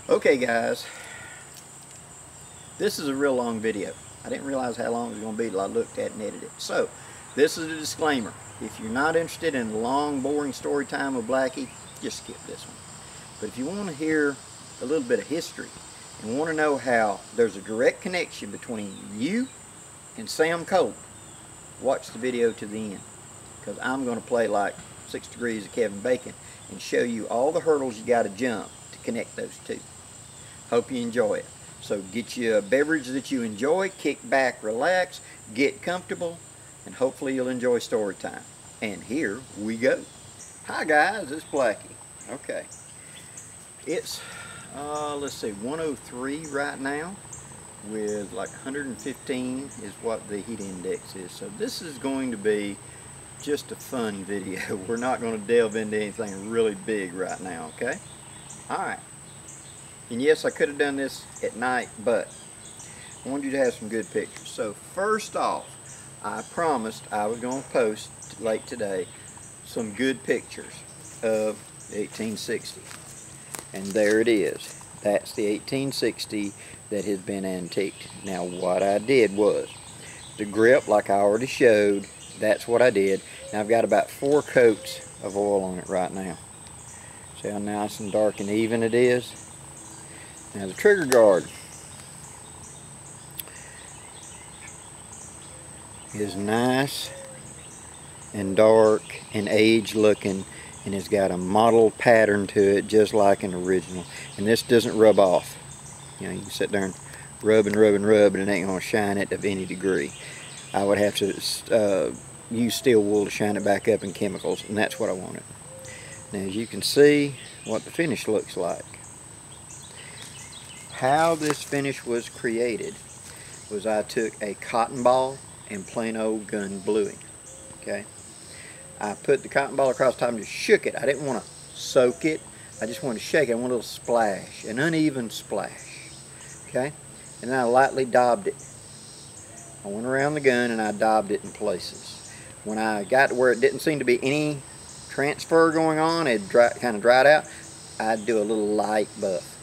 Okay guys, this is a real long video. I didn't realize how long it was going to be till I looked at it and edited it. So, this is a disclaimer. If you're not interested in long, boring story time with Blackie, just skip this one. But if you want to hear a little bit of history and want to know how there's a direct connection between you and Sam COLT, watch the video to the end. Because I'm going to play like 6 Degrees of Kevin Bacon and show you all the hurdles you got to jump to connect those two. Hope you enjoy it. So get you a beverage that you enjoy, kick back, relax, get comfortable, and hopefully you'll enjoy story time. And here we go. Hi guys, it's Blackie. Okay. It's, let's see, 103 right now with like 115 is what the heat index is. So this is going to be just a fun video. We're not going to delve into anything really big right now, okay? Alright. And yes, I could have done this at night, but I wanted you to have some good pictures. So first off, I promised I was going to post late today some good pictures of the 1860. And there it is. That's the 1860 that has been antiqued. Now what I did was, the grip, like I already showed, that's what I did. Now I've got about 4 coats of oil on it right now. See how nice and dark and even it is? Now the trigger guard is nice and dark and age looking, and it's got a model pattern to it just like an original. And this doesn't rub off. You know, you can sit there and rub and rub and rub and it ain't going to shine it of any degree. I would have to use steel wool to shine it back up in chemicals, and that's what I wanted. Now as you can see what the finish looks like. How this finish was created was I took a cotton ball and plain old gun bluing. Okay, I put the cotton ball across the top and just shook it. I didn't want to soak it, I just wanted to shake it. I wanted a little splash, an uneven splash. Okay, and then I lightly daubed it. I went around the gun and I daubed it in places. When I got to where it didn't seem to be any transfer going on, it kind of dried out, I'd do a little light buff.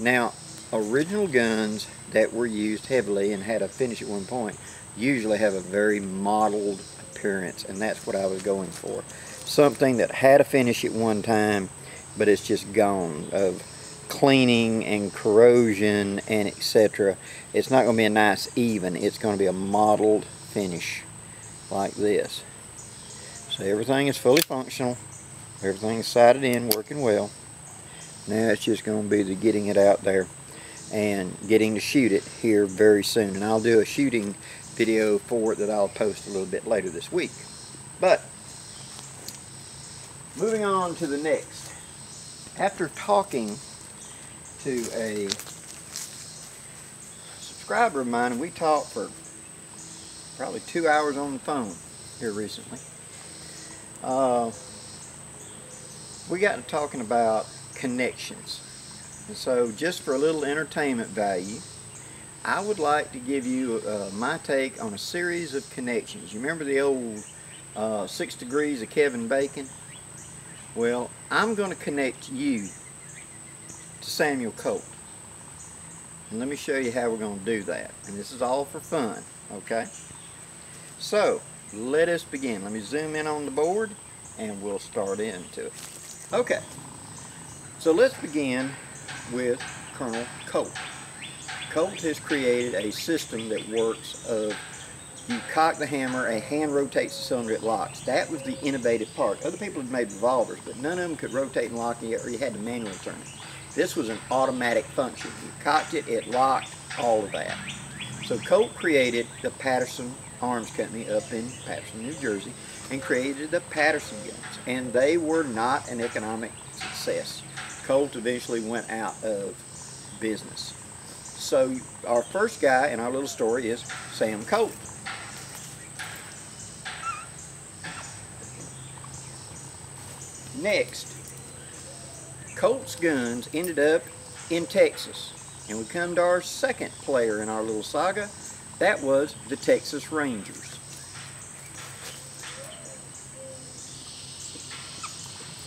Now, original guns that were used heavily and had a finish at one point usually have a very mottled appearance, and that's what I was going for. Something that had a finish at one time, but it's just gone of cleaning and corrosion and etc. It's not going to be a nice even, it's going to be a mottled finish like this. So everything is fully functional, everything's sighted in, working well. Now it's just going to be the getting it out there and getting to shoot it here very soon. And I'll do a shooting video for it that I'll post a little bit later this week. But moving on to the next. After talking to a subscriber of mine, and we talked for probably 2 hours on the phone here recently, we got to talking about connections. And so just for a little entertainment value, I would like to give you my take on a series of connections. You remember the old 6 Degrees of Kevin Bacon? Well, I'm going to connect you to Samuel COLT. And let me show you how we're going to do that. And this is all for fun, okay? So, let us begin. Let me zoom in on the board and we'll start into it. Okay, so let's begin with Colonel COLT. COLT has created a system that works of, you cock the hammer, a hand rotates the cylinder, it locks. That was the innovative part. Other people had made revolvers, but none of them could rotate and lock, or you had to manually turn it. This was an automatic function. You cocked it, it locked, all of that. So COLT created the Patterson Arms Company up in Patterson, New Jersey, and created the Patterson guns. And they were not an economic success. COLT eventually went out of business. So our first guy in our little story is Sam COLT. Next, COLT's guns ended up in Texas. And we come to our second player in our little saga. That was the Texas Rangers.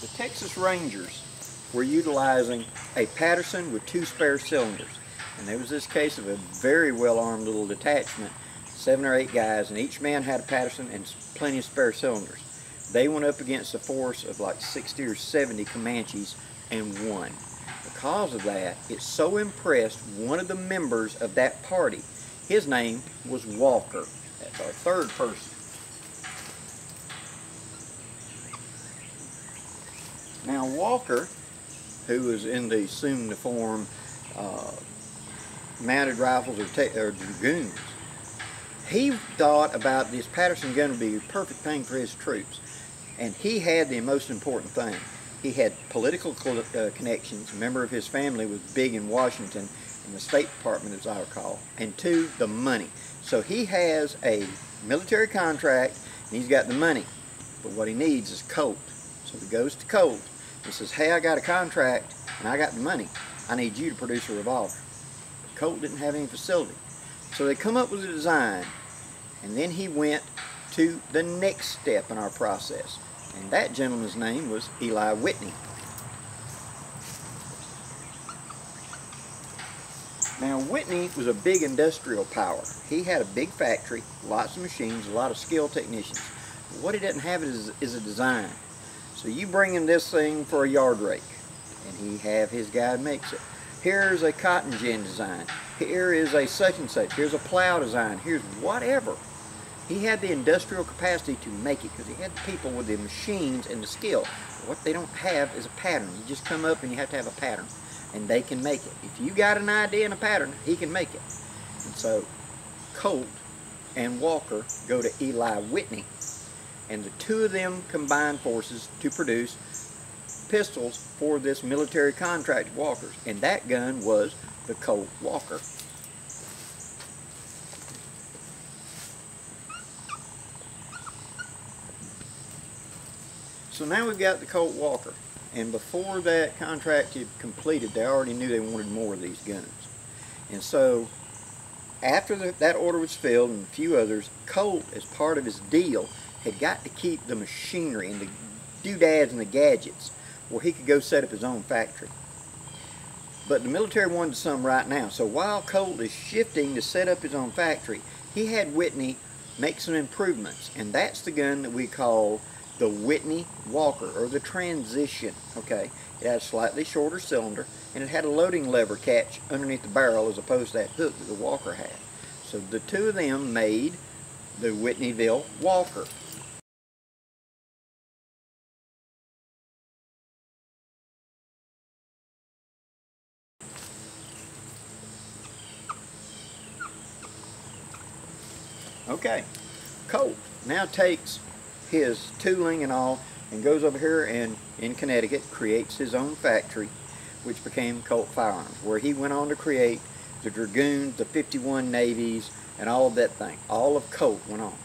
The Texas Rangers were utilizing a Patterson with 2 spare cylinders. And there was this case of a very well-armed little detachment, 7 or 8 guys, and each man had a Patterson and plenty of spare cylinders. They went up against a force of like 60 or 70 Comanches and won. Because of that, it so impressed one of the members of that party. His name was Walker. That's our third person. Now Walker, who was in the soon-to-form mounted rifles or dragoons, he thought about this Patterson gun would be a perfect thing for his troops. And he had the most important thing. He had political connections. A member of his family was big in Washington, in the State Department as I recall. And 2, the money. So he has a military contract and he's got the money. But what he needs is COLT. So he goes to COLT and says, hey, I got a contract and I got the money. I need you to produce a revolver. But COLT didn't have any facility. So they come up with a design, and then he went to the next step in our process. And that gentleman's name was Eli Whitney. Now Whitney was a big industrial power. He had a big factory, lots of machines, a lot of skilled technicians. But what he didn't have is a design. So you bring him this thing for a yard rake, and he have his guy makes it. Here's a cotton gin design. Here is a such and such. Here's a plow design. Here's whatever. He had the industrial capacity to make it because he had the people with the machines and the skill. What they don't have is a pattern. You just come up and you have to have a pattern, and they can make it. If you got an idea and a pattern, he can make it. And so COLT and Walker go to Eli Whitney, and the 2 of them combine forces to produce pistols for this military contract of Walker's, and that gun was the COLT Walker. So now we've got the COLT Walker, and before that contract had completed, they already knew they wanted more of these guns. And so after that order was filled and a few others, COLT, as part of his deal, had got to keep the machinery and the doodads and the gadgets where he could go set up his own factory. But the military wanted some right now. So while COLT is shifting to set up his own factory, he had Whitney make some improvements. And that's the gun that we call the Whitney Walker, or the Transition. Okay, it had a slightly shorter cylinder, and it had a loading lever catch underneath the barrel as opposed to that hook that the Walker had. So the 2 of them made the Whitneyville Walker. Okay, COLT now takes his tooling and all and goes over here and in Connecticut creates his own factory, which became COLT Firearms, where he went on to create the Dragoons, the 51 Navies, and all of that thing. All of COLT went on.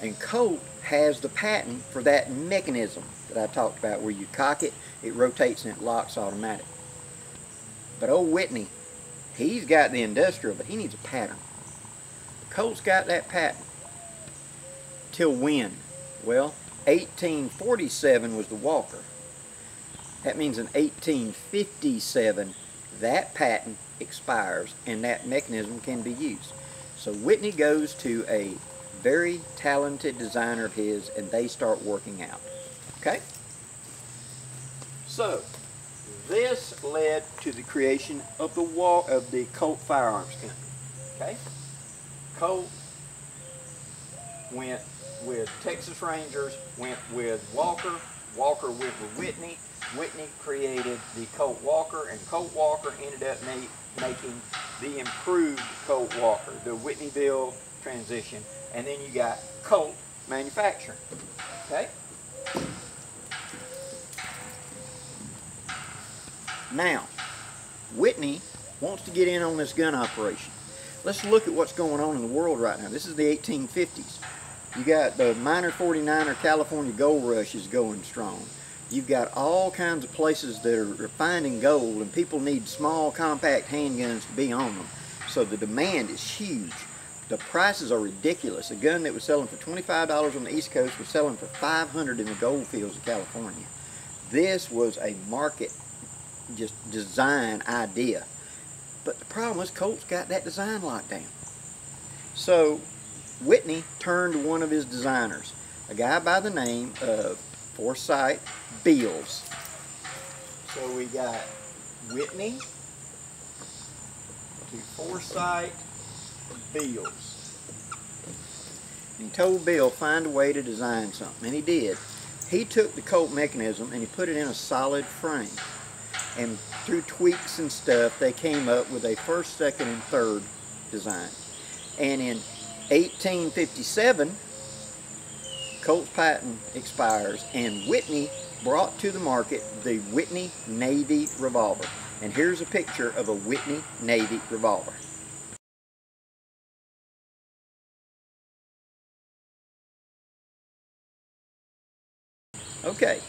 And COLT has the patent for that mechanism that I talked about, where you cock it, it rotates, and it locks automatic. But old Whitney, he's got the industrial, but he needs a pattern. COLT's got that patent. Till when? Well, 1847 was the Walker. That means in 1857 that patent expires and that mechanism can be used. So Whitney goes to a very talented designer of his, and they start working out. Okay? So this led to the creation of the COLT Firearms Company. Okay? COLT went with Texas Rangers, went with Walker, Walker went with Whitney, Whitney created the COLT Walker, and COLT Walker ended up making the improved COLT Walker, the Whitneyville Transition, and then you got COLT manufacturing. Okay? Now, Whitney wants to get in on this gun operation. Let's look at what's going on in the world right now. This is the 1850s. You got the minor 49er California gold rush is going strong. You've got all kinds of places that are refining gold, and people need small, compact handguns to be on them. So the demand is huge. The prices are ridiculous. A gun that was selling for $25 on the East Coast was selling for $500 in the gold fields of California. this was a market just design idea. But the problem was Colt's got that design locked down. So Whitney turned to one of his designers, a guy by the name of Forsyth Beals. So we got Whitney to Forsyth Beals. And he told Bill, find a way to design something, and he did. He took the Colt mechanism and he put it in a solid frame. And through tweaks and stuff, they came up with a first, second, and third design. And in 1857, Colt's patent expires, and Whitney brought to the market the Whitney Navy Revolver. And here's a picture of a Whitney Navy Revolver. Okay,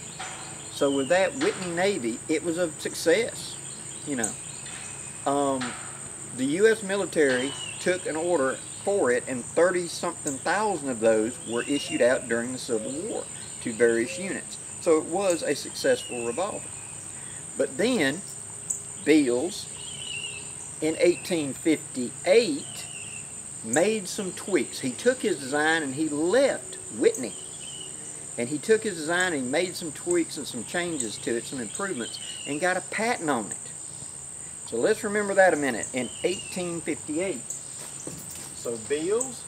so with that Whitney Navy, it was a success, you know. The U.S. military took an order for it, and 30-something thousand of those were issued out during the Civil War to various units. So it was a successful revolver. But then, Beals, in 1858, made some tweaks. He took his design and he left Whitney. And he took his design and he made some tweaks and some changes to it, some improvements, and got a patent on it. So let's remember that a minute. In 1858, so Beals,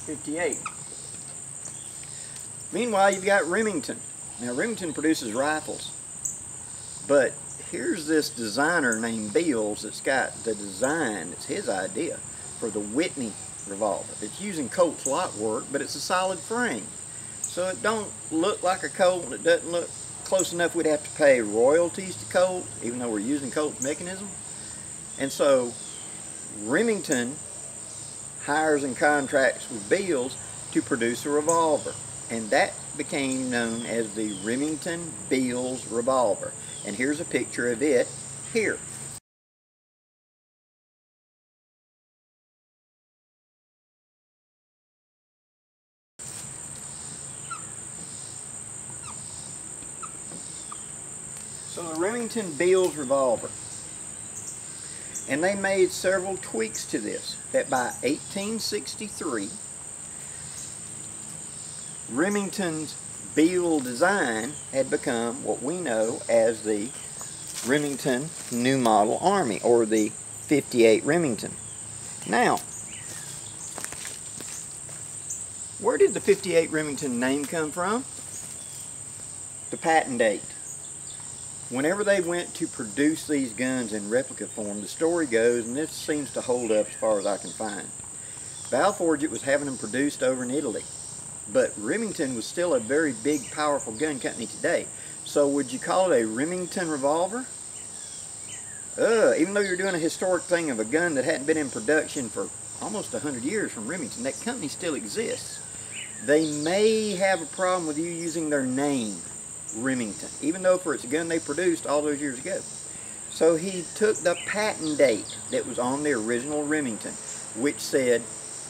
58. Meanwhile, you've got Remington. Now, Remington produces rifles. But here's this designer named Beals that's got the design, it's his idea, for the Whitney revolver. It's using Colt's lock work, but it's a solid frame. So it don't look like a Colt, and it doesn't look close enough we'd have to pay royalties to Colt, even though we're using Colt's mechanism. And so Remington hires and contracts with Beals to produce a revolver. And that became known as the Remington Beals Revolver. And here's a picture of it here. So the Remington Beals Revolver. And they made several tweaks to this, that by 1863, Remington's Beal design had become what we know as the Remington New Model Army, or the 58 Remington. Now, where did the 58 Remington name come from? The patent date. Whenever they went to produce these guns in replica form, the story goes, and this seems to hold up as far as I can find, Valforget was having them produced over in Italy. But Remington was still a very big, powerful gun company today. So would you call it a Remington revolver? Even though you're doing a historic thing of a gun that hadn't been in production for almost 100 years from Remington, that company still exists. They may have a problem with you using their name, Remington, even though for it's a gun they produced all those years ago. So he took the patent date that was on the original Remington, which said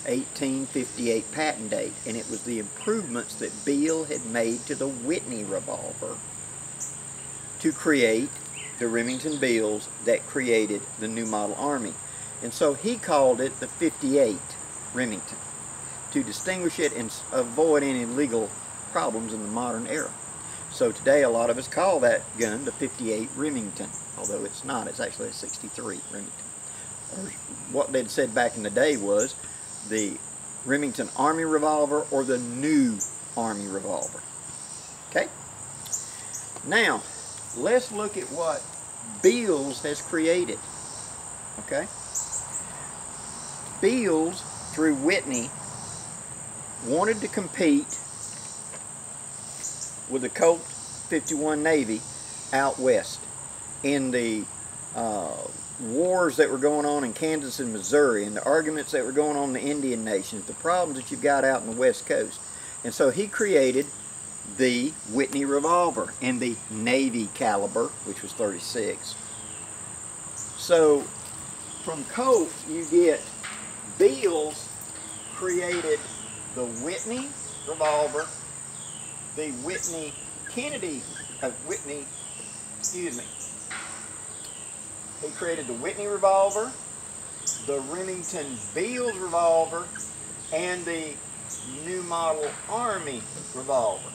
1858 patent date, and it was the improvements that Beal had made to the Whitney revolver to create the Remington Beals that created the New Model Army. And so he called it the 58 Remington to distinguish it and avoid any legal problems in the modern era. So today a lot of us call that gun the 58 Remington, although it's not, it's actually a 63 Remington. Or what they'd said back in the day was the Remington Army Revolver or the New Army Revolver. Okay? Now, let's look at what Beals has created. Okay? Beals, through Whitney, wanted to compete with the Colt 51 Navy out west in the wars that were going on in Kansas and Missouri, and the arguments that were going on in the Indian nations, the problems that you've got out in the West Coast. And so he created the Whitney revolver in the Navy caliber, which was 36. So from Colt you get Beals created the Whitney revolver, the Whitney Whitney, excuse me, he created the Whitney Revolver, the Remington Beals Revolver, and the new model Army Revolver.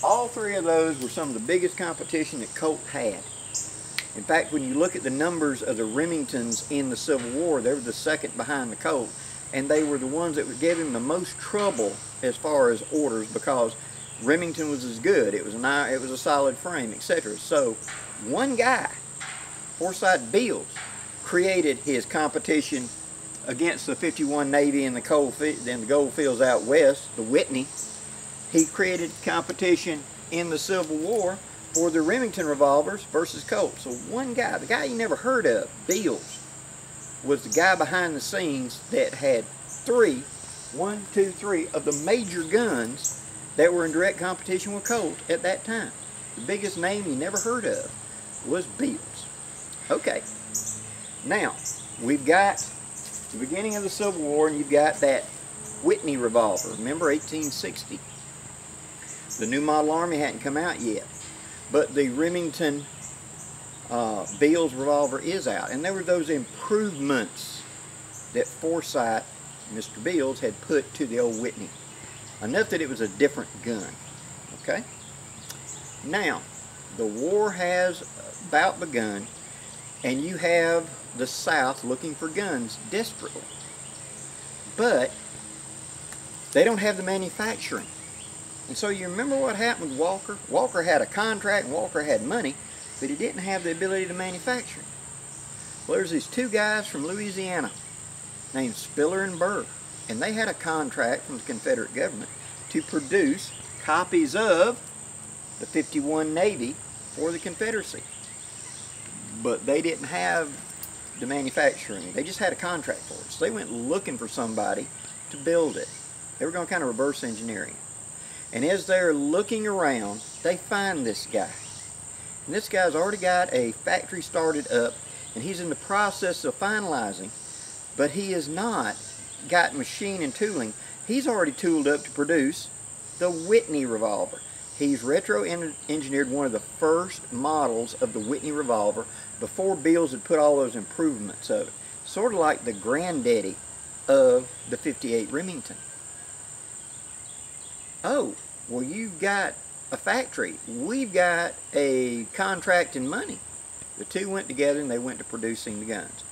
All three of those were some of the biggest competition that Colt had. In fact, when you look at the numbers of the Remingtons in the Civil War, they were the second behind the Colt, and they were the ones that would give him the most trouble as far as orders, because Remington was as good. It was a solid frame, etc. So one guy, Forsyth Beals, created his competition against the 51 Navy and the gold fields out west, the Whitney. He created competition in the Civil War for the Remington revolvers versus Colt. So one guy, the guy you never heard of, Beals, was the guy behind the scenes that had three of the major guns that were in direct competition with Colt at that time. The biggest name you never heard of was Beals. Okay, now we've got the beginning of the Civil War, and you've got that Whitney revolver. Remember, 1860. The new model Army hadn't come out yet, but the Remington Beals revolver is out, and there were those improvements that Forsyth, Mr. Beals, had put to the old Whitney. Enough that it was a different gun. Okay? Now, the war has about begun, and you have the South looking for guns desperately. But they don't have the manufacturing. And so you remember what happened with Walker? Walker had a contract, and Walker had money, but he didn't have the ability to manufacture. Well, there's these two guys from Louisiana named Spiller and Burr, and they had a contract from the Confederate government to produce copies of the 51 Navy for the Confederacy. But they didn't have the manufacturing. They just had a contract for it. So they went looking for somebody to build it. They were going to kind of reverse engineering. And as they're looking around, they find this guy. And this guy's already got a factory started up, and he's in the process of finalizing, but he has not got machine and tooling. He's already tooled up to produce the Whitney revolver. He's retro-engineered one of the first models of the Whitney revolver before Beals had put all those improvements of it. Sort of like the granddaddy of the 58 Remington. Oh, well, you've got a factory. We've got a contract and money. The two went together and they went to producing the guns.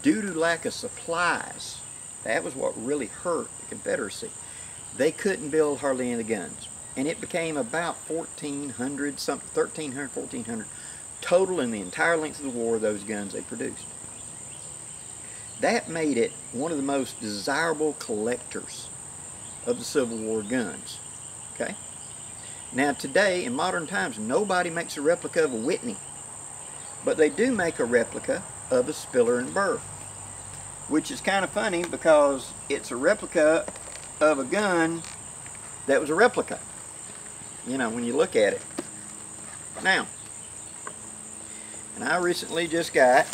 Due to lack of supplies, that was what really hurt the Confederacy. They couldn't build hardly any of the guns. And it became about 1,400, something, 1,300, 1,400 total in the entire length of the war, those guns they produced. That made it one of the most desirable collectors of the Civil War guns. Okay? Now today, in modern times, nobody makes a replica of a Whitney. But they do make a replica of a Spiller and Burr. Which is kind of funny because it's a replica of a gun that was a replica. You know, when you look at it. Now, and I recently just got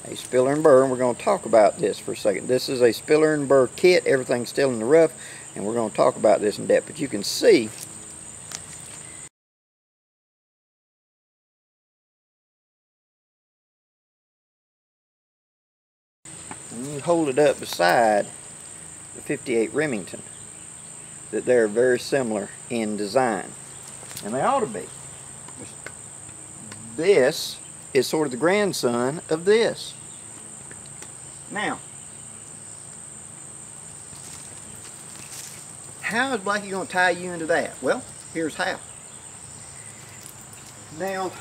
a Spiller and Burr, and we're going to talk about this for a second. This is a Spiller and Burr kit. Everything's still in the rough, and we're going to talk about this in depth. But you can see when you hold it up beside the 58 Remington that they're very similar in design, and they ought to be. This is sort of the grandson of this. Now, how is Blackie going to tie you into that? Well, here's how. Now,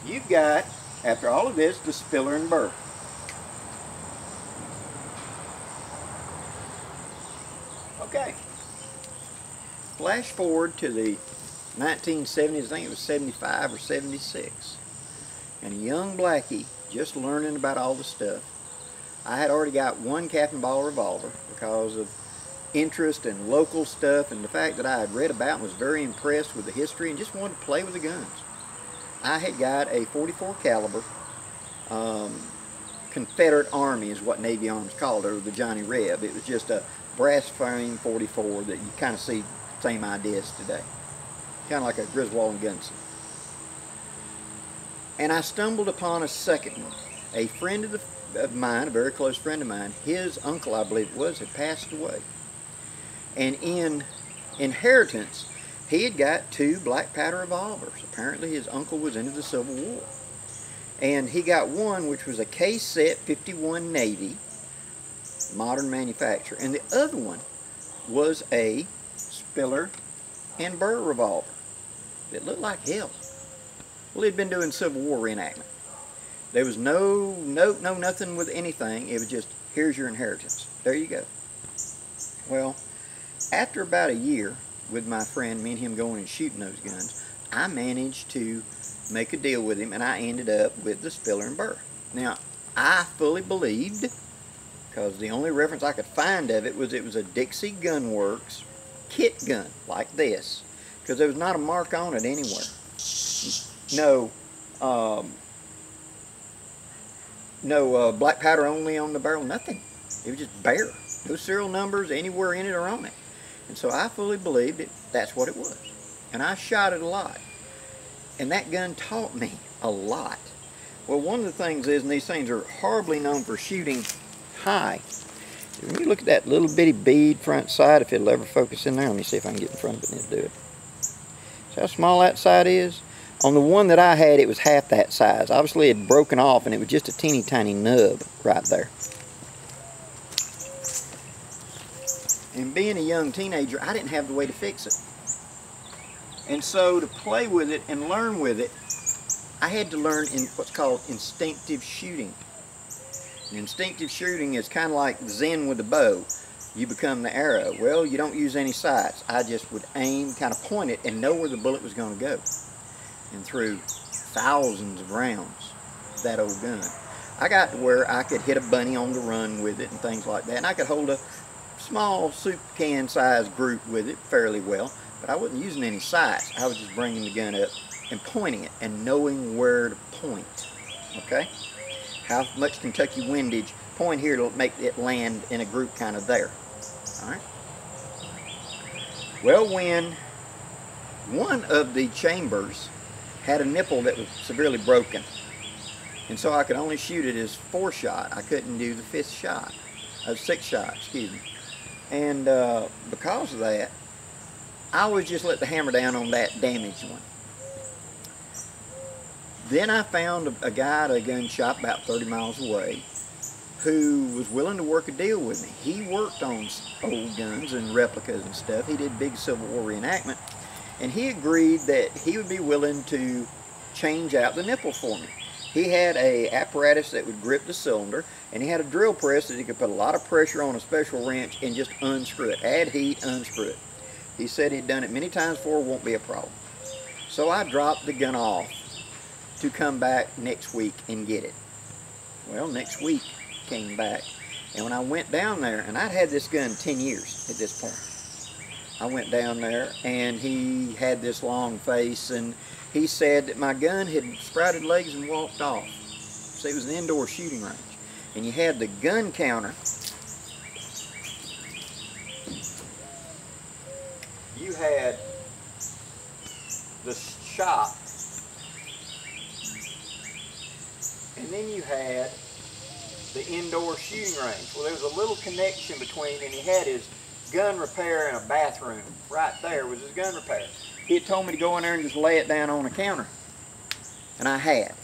you've got, after all of this, the Spiller and Burr. Okay. Flash forward to the 1970s, I think it was 75 or 76. And a young Blackie, just learning about all the stuff. I had already got one cap and ball revolver because of interest in local stuff and the fact that I had read about and was very impressed with the history and just wanted to play with the guns. I had got a 44 caliber Confederate Army is what Navy Arms called it, or the Johnny Reb. It was just a brass frame 44 that you kind of see same ideas today. Kind of like a Griswold and Gunson. And I stumbled upon a second one. A friend of mine, a very close friend of mine, his uncle, I believe it was, had passed away. And in inheritance, he had got 2 black powder revolvers. Apparently his uncle was into the Civil War. And he got one which was a K-set 51 Navy, modern manufacture. And the other one was a Spiller and Burr revolver. It looked like hell. Well, he'd been doing Civil War reenactment. There was no note, no nothing with anything. It was just, here's your inheritance. There you go. Well, after about a year with my friend, me and him going and shooting those guns, I managed to make a deal with him, and I ended up with the Spiller and Burr. Now, I fully believed, because the only reference I could find of it was a Dixie Gun Works kit gun like this, because there was not a mark on it anywhere. No black powder only on the barrel, nothing. It was just bare. No serial numbers anywhere in it or on it. And so I fully believed that's what it was. And I shot it a lot. And that gun taught me a lot. Well, one of the things is, and these things are horribly known for shooting high. When you look at that little bitty bead front side, if it'll ever focus in there, let me see if I can get in front of it and it'll do it. See how small that side is? On the one that I had, it was half that size. Obviously, it had broken off, and it was just a teeny tiny nub right there. And being a young teenager, I didn't have the way to fix it. And so to play with it and learn with it, I had to learn in what's called instinctive shooting. And instinctive shooting is kind of like Zen with the bow. You become the arrow. Well, you don't use any sights. I just would aim, kind of point it, and know where the bullet was going to go. And through thousands of rounds of that old gun, I got to where I could hit a bunny on the run with it and things like that. And I could hold a small soup can sized group with it fairly well, but I wasn't using any sights. I was just bringing the gun up and pointing it and knowing where to point. Okay? How much Kentucky windage, point here to make it land in a group kind of there. Alright? Well, when one of the chambers had a nipple that was severely broken, and so I could only shoot it as 4-shot. I couldn't do the 5th shot, 6-shot, excuse me. And because of that, I always just let the hammer down on that damaged one. Then I found a guy at a gun shop about 30 miles away who was willing to work a deal with me. He worked on old guns and replicas and stuff. He did big Civil War reenactment. And he agreed that he would be willing to change out the nipple for me. He had a apparatus that would grip the cylinder, and he had a drill press that he could put a lot of pressure on a special wrench and just unscrew it. Add heat, unscrew it. He said he'd done it many times before, won't be a problem. So I dropped the gun off to come back next week and get it. Well, next week came back, and when I went down there, and I'd had this gun 10 years at this point. I went down there, and he had this long face, and he said that my gun had sprouted legs and walked off. So it was an indoor shooting range. And you had the gun counter. You had the shop. And then you had the indoor shooting range. Well, there was a little connection between, and he had his gun repair in a bathroom. Right there was his gun repair. He had told me to go in there and just lay it down on the counter. And I had.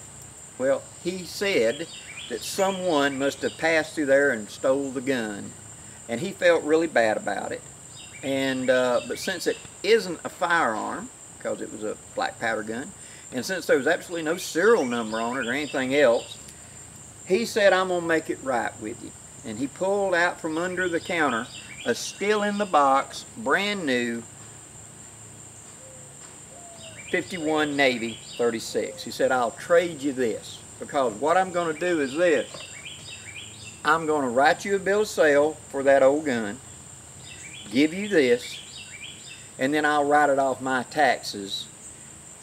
Well, he said that someone must have passed through there and stole the gun. And he felt really bad about it. And but since it isn't a firearm, because it was a black powder gun, and since there was absolutely no serial number on it or anything else, he said, I'm going to make it right with you. And he pulled out from under the counter a still in the box, brand new 51 Navy 36. He said, I'll trade you this, because what I'm going to do is this. I'm going to write you a bill of sale for that old gun, give you this, and then I'll write it off my taxes,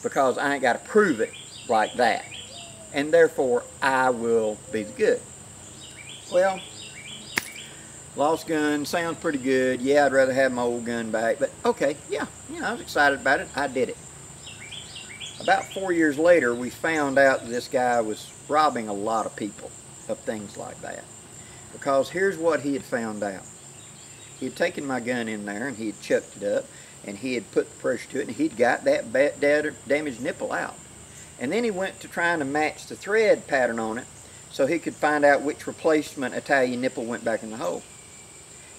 because I ain't got to prove it like that. And therefore, I will be the good. Well, Lost gun, sounds pretty good. Yeah, I'd rather have my old gun back, but okay, yeah, I was excited about it. I did it. About 4 years later, we found out that this guy was robbing a lot of people of things like that. Because here's what he had found out. He had taken my gun in there and he had chucked it up and he had put the pressure to it and he'd got that damaged nipple out. And then he went to trying to match the thread pattern on it so he could find out which replacement Italian nipple went back in the hole.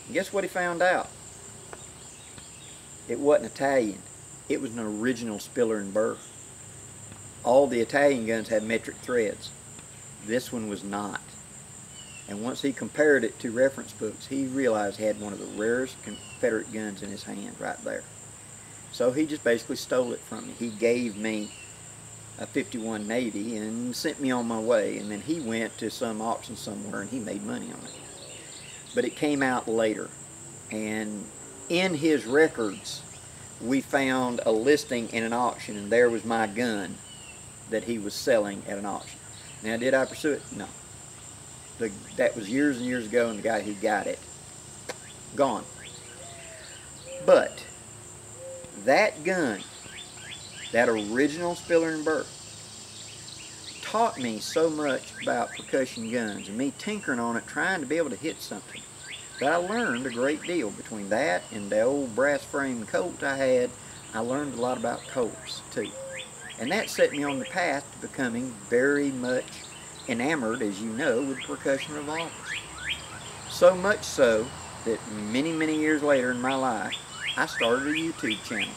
And guess what he found out? It wasn't Italian. It was an original Spiller and Burr. All the Italian guns had metric threads. This one was not. And once he compared it to reference books, he realized he had one of the rarest Confederate guns in his hand right there. So he just basically stole it from me. He gave me a 51 Navy and sent me on my way, and then he went to some auction somewhere and he made money on it. But it came out later, and in his records we found a listing in an auction, and there was my gun that he was selling at an auction. Now, did I pursue it? No. That was years and years ago, and the guy who got it, gone. But that gun, that original Spiller and Burr, taught me so much about percussion guns and me tinkering on it, trying to be able to hit something, that I learned a great deal. Between that and the old brass frame Colt I had, I learned a lot about Colts too. And that set me on the path to becoming very much enamored, as you know, with percussion revolvers. So much so that many, many years later in my life, I started a YouTube channel.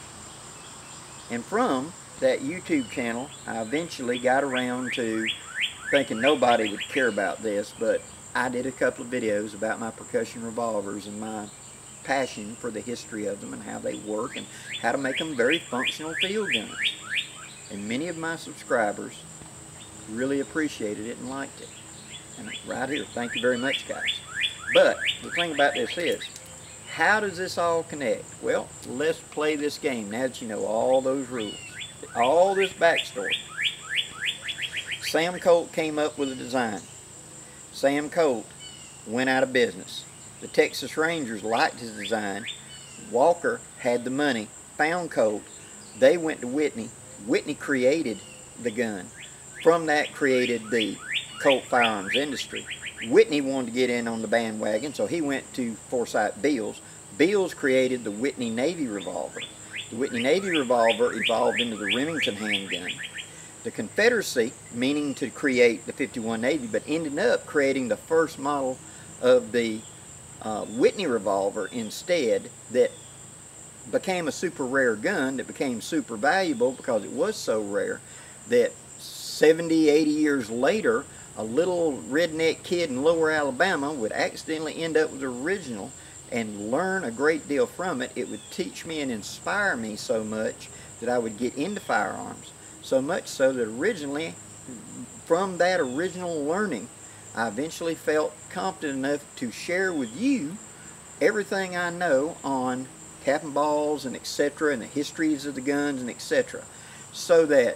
And from that YouTube channel, I eventually got around to thinking nobody would care about this, but I did a couple of videos about my percussion revolvers and my passion for the history of them and how they work and how to make them very functional field guns. And many of my subscribers really appreciated it and liked it. And right here, thank you very much, guys. But the thing about this is, how does this all connect? Well, let's play this game now that you know all those rules, all this backstory. Sam Colt came up with a design. Sam Colt went out of business. The Texas Rangers liked his design. Walker had the money, found Colt. They went to Whitney. Whitney created the gun. From that created the Colt firearms industry. Whitney wanted to get in on the bandwagon, so he went to Forsyth Beals. Beals created the Whitney Navy Revolver. The Whitney Navy Revolver evolved into the Remington handgun. The Confederacy, meaning to create the 51 Navy, but ended up creating the first model of the Whitney Revolver instead, that became a super rare gun that became super valuable because it was so rare that 70, 80 years later, a little redneck kid in Lower Alabama would accidentally end up with the original and learn a great deal from it. It would teach me and inspire me so much that I would get into firearms. So much so that originally, from that original learning, I eventually felt confident enough to share with you everything I know on cap and balls and etc. and the histories of the guns and etc. So that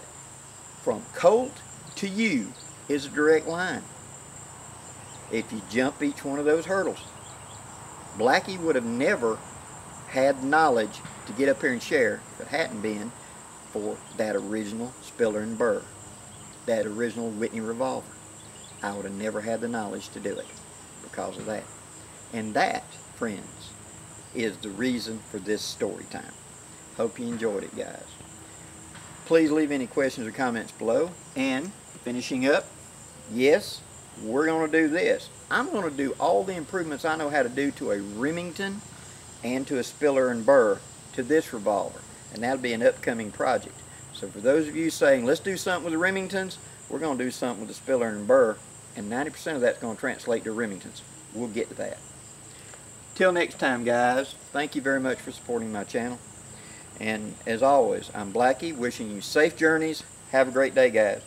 from Colt to you is a direct line. If you jump each one of those hurdles, Blackie would have never had knowledge to get up here and share if it hadn't been for that original Spiller and Burr, that original Whitney Revolver. I would have never had the knowledge to do it because of that. And that, friends, is the reason for this story time. Hope you enjoyed it, guys. Please leave any questions or comments below. And finishing up, yes, we're going to do this. I'm going to do all the improvements I know how to do to a Remington and to a Spiller and Burr to this revolver. And that'll be an upcoming project. So for those of you saying, let's do something with the Remingtons, we're going to do something with the Spiller and Burr. And 90% of that's going to translate to Remingtons. We'll get to that. Till next time, guys, thank you very much for supporting my channel. And as always, I'm Blackie, wishing you safe journeys. Have a great day, guys.